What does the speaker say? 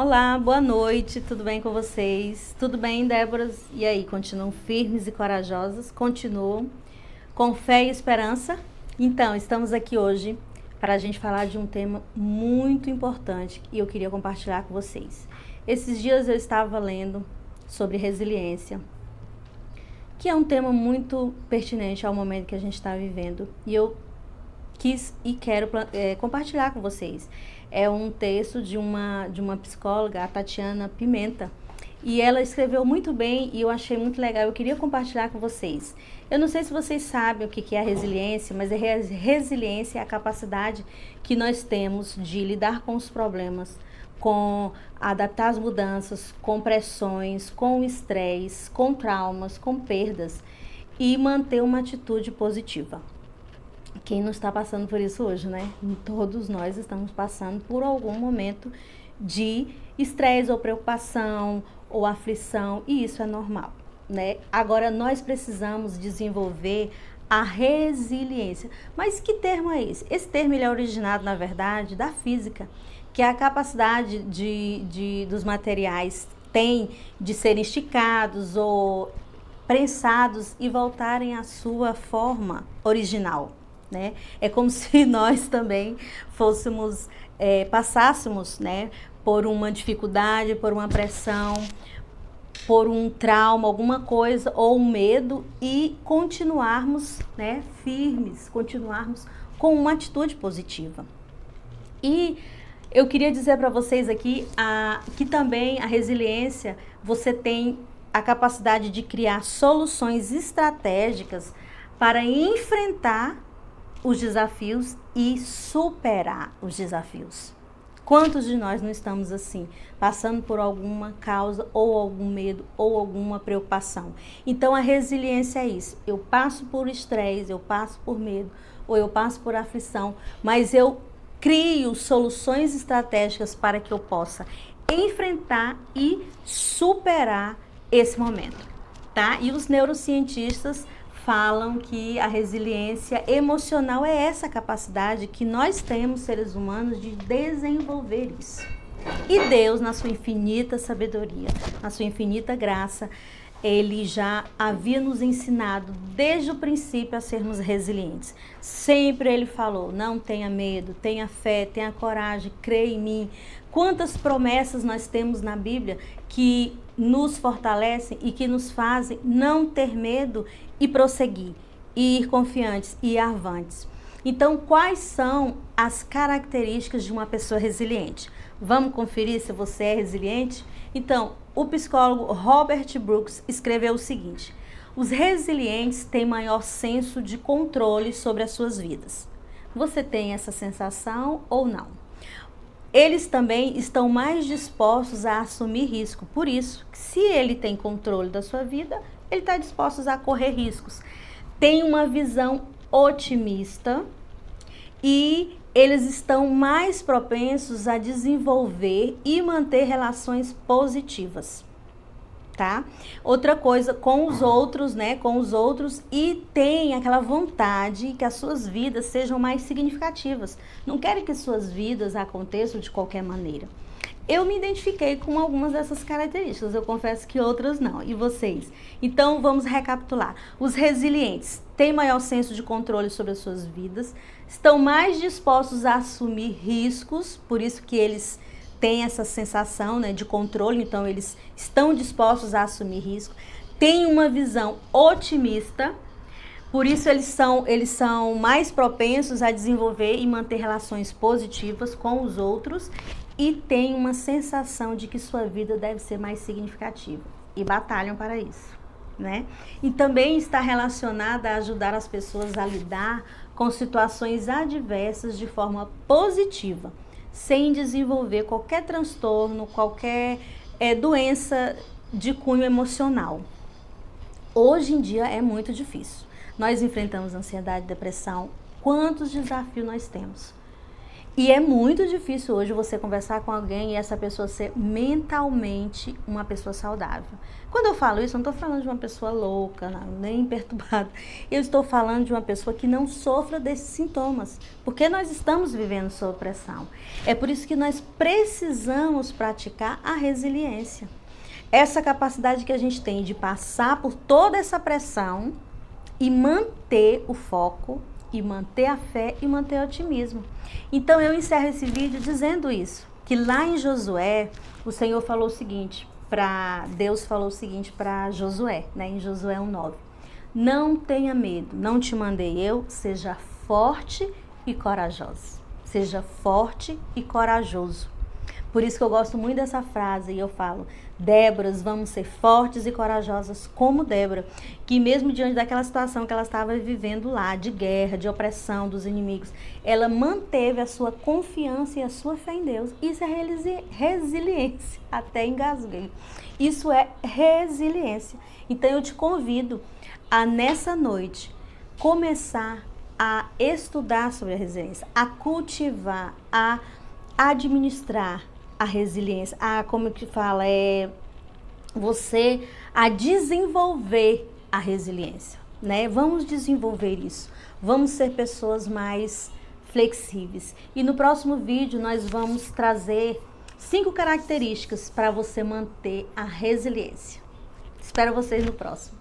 Olá, boa noite, tudo bem com vocês? Tudo bem, Déboras? E aí, continuam firmes e corajosas? Continuam com fé e esperança? Então, estamos aqui hoje para a gente falar de um tema muito importante e eu queria compartilhar com vocês. Esses dias eu estava lendo sobre resiliência, que é um tema muito pertinente ao momento que a gente está vivendo, e eu quis e quero compartilhar com vocês. É um texto de uma psicóloga, a Tatiana Pimenta, e ela escreveu muito bem e eu achei muito legal, eu queria compartilhar com vocês. Eu não sei se vocês sabem o que é a resiliência, mas a resiliência é a capacidade que nós temos de lidar com os problemas, com adaptar às mudanças, com pressões, com estresse, com traumas, com perdas e manter uma atitude positiva. Quem não está passando por isso hoje, né? Todos nós estamos passando por algum momento de estresse ou preocupação ou aflição, e isso é normal, né? Agora, nós precisamos desenvolver a resiliência. Mas que termo é esse? Esse termo ele é originado, na verdade, da física, que é a capacidade dos materiais têm de serem esticados ou prensados e voltarem à sua forma original. Né? É como se nós também passássemos, né, por uma dificuldade, por uma pressão, por um trauma, alguma coisa, ou um medo, e continuarmos, né, firmes, continuarmos com uma atitude positiva. E eu queria dizer para vocês aqui que também a resiliência, você tem a capacidade de criar soluções estratégicas para enfrentar os desafios e superar os desafios. Quantos de nós não estamos assim, passando por alguma causa ou algum medo ou alguma preocupação? Então a resiliência é isso. Eu passo por estresse, eu passo por medo ou eu passo por aflição, mas eu crio soluções estratégicas para que eu possa enfrentar e superar esse momento, tá? E os neurocientistas falam que a resiliência emocional é essa capacidade que nós temos, seres humanos, de desenvolver isso. E Deus, na sua infinita sabedoria, na sua infinita graça, Ele já havia nos ensinado desde o princípio a sermos resilientes. Sempre Ele falou, não tenha medo, tenha fé, tenha coragem, creia em mim. Quantas promessas nós temos na Bíblia que nos fortalecem e que nos fazem não ter medo e prosseguir, e ir confiantes e ir avantes. Então, quais são as características de uma pessoa resiliente? Vamos conferir se você é resiliente? Então, o psicólogo Robert Brooks escreveu o seguinte: os resilientes têm maior senso de controle sobre as suas vidas. Você tem essa sensação ou não? Eles também estão mais dispostos a assumir risco. Por isso, se ele tem controle da sua vida, ele está disposto a correr riscos. Tem uma visão otimista e eles estão mais propensos a desenvolver e manter relações positivas, tá? Outra coisa, com os outros, né? Com os outros, e tem aquela vontade que as suas vidas sejam mais significativas. Não querem que suas vidas aconteçam de qualquer maneira. Eu me identifiquei com algumas dessas características, eu confesso que outras não. E vocês? Então, vamos recapitular. Os resilientes têm maior senso de controle sobre as suas vidas, estão mais dispostos a assumir riscos, por isso que eles têm essa sensação, né, de controle, então eles estão dispostos a assumir risco, têm uma visão otimista, por isso eles são mais propensos a desenvolver e manter relações positivas com os outros, e tem uma sensação de que sua vida deve ser mais significativa e batalham para isso, né? E também está relacionada a ajudar as pessoas a lidar com situações adversas de forma positiva, sem desenvolver qualquer transtorno, qualquer doença de cunho emocional. Hoje em dia é muito difícil. Nós enfrentamos ansiedade, depressão, quantos desafios nós temos. E é muito difícil hoje você conversar com alguém e essa pessoa ser mentalmente uma pessoa saudável. Quando eu falo isso, eu não estou falando de uma pessoa louca, não, nem perturbada. Eu estou falando de uma pessoa que não sofra desses sintomas, porque nós estamos vivendo sob pressão. É por isso que nós precisamos praticar a resiliência. Essa capacidade que a gente tem de passar por toda essa pressão e manter o foco, e manter a fé e manter o otimismo. Então eu encerro esse vídeo dizendo isso, que lá em Josué, o Senhor falou o seguinte, Deus falou o seguinte para Josué, né, em Josué 1:9. Não tenha medo, não te mandei eu, seja forte e corajoso. Seja forte e corajoso. Por isso que eu gosto muito dessa frase e eu falo, Déboras, vamos ser fortes e corajosas como Débora, que mesmo diante daquela situação que ela estava vivendo lá, de guerra, de opressão dos inimigos, ela manteve a sua confiança e a sua fé em Deus. Isso é resiliência, até engasguei. Isso é resiliência. Então eu te convido a nessa noite começar a estudar sobre a resiliência, a cultivar, a administrar a resiliência, como que fala, você a desenvolver a resiliência, né? Vamos desenvolver isso, vamos ser pessoas mais flexíveis. E no próximo vídeo nós vamos trazer 5 características para você manter a resiliência. Espero vocês no próximo.